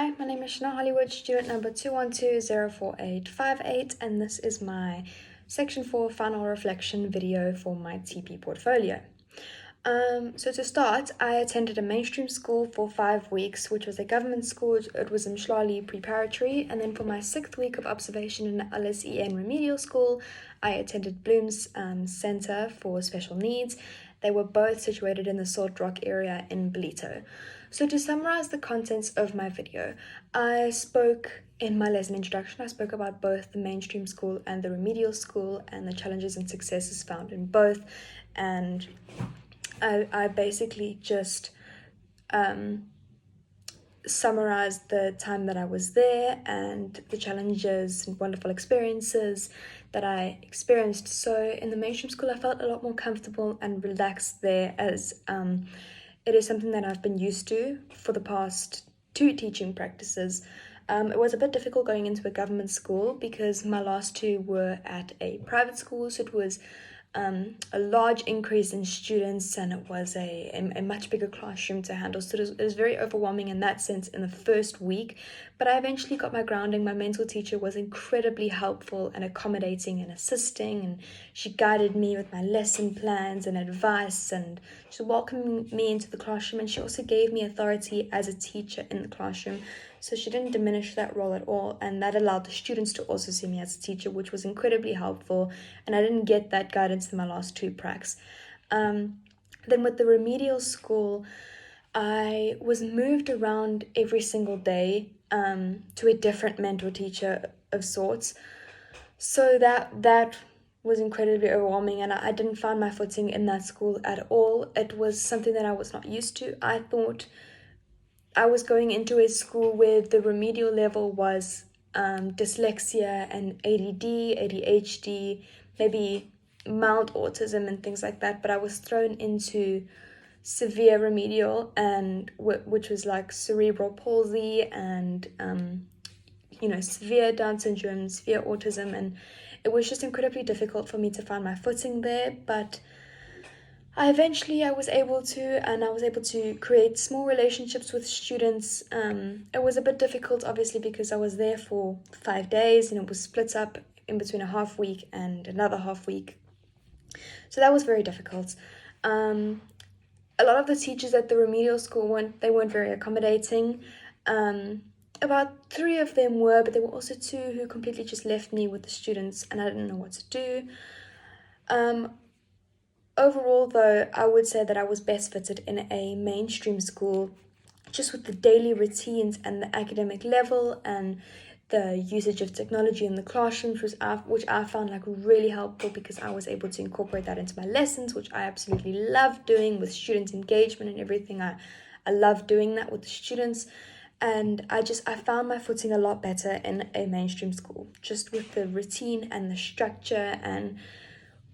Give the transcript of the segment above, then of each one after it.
Hi, my name is Chanel Hollywood, student number 212-04858, and this is my Section 4 final reflection video for my TP portfolio. So to start, I attended a mainstream school for 5 weeks, which was a government school. It was in Mhlali Preparatory, and then for my 6th week of observation in the LSEN remedial school, I attended Bloom's Centre for Special Needs. They were both situated in the Salt Rock area in Ballito. So to summarize the contents of my video, I spoke in my lesson introduction, I spoke about both the mainstream school and the remedial school and the challenges and successes found in both, and I basically just summarized the time that I was there and the challenges and wonderful experiences that I experienced. So in the mainstream school, I felt a lot more comfortable and relaxed there, as it is something that I've been used to for the past 2 teaching practices. It was a bit difficult going into a government school because my last 2 were at a private school, so it was a large increase in students, and it was a much bigger classroom to handle, so it was very overwhelming in that sense in the first week. But I eventually got my grounding. My mentor teacher was incredibly helpful and accommodating and assisting, and she guided me with my lesson plans and advice, and she welcomed me into the classroom, and she also gave me authority as a teacher in the classroom. So she didn't diminish that role at all, and that allowed the students to also see me as a teacher, which was incredibly helpful, and I didn't get that guidance in my last 2 pracs. Then with the remedial school, I was moved around every single day to a different mentor teacher of sorts, so that was incredibly overwhelming, and I didn't find my footing in that school at all. It was something that I was not used to. I thought I was going into a school where the remedial level was dyslexia and ADD, ADHD, maybe mild autism and things like that, but I was thrown into severe remedial, and which was like cerebral palsy and severe Down syndrome, severe autism, and it was just incredibly difficult for me to find my footing there. But I was able to create small relationships with students. It was a bit difficult, obviously, because I was there for 5 days and it was split up in between a half week and another half week. So that was very difficult. A lot of the teachers at the remedial school weren't very accommodating. About 3 of them were, but there were also 2 who completely just left me with the students, and I didn't know what to do. Overall, though, I would say that I was best fitted in a mainstream school, just with the daily routines and the academic level and the usage of technology in the classrooms, which I found like really helpful, because I was able to incorporate that into my lessons, which I absolutely love doing with student engagement and everything. I love doing that with the students, and I found my footing a lot better in a mainstream school, just with the routine and the structure and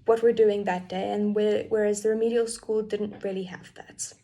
what we're doing that day, and whereas the remedial school didn't really have that.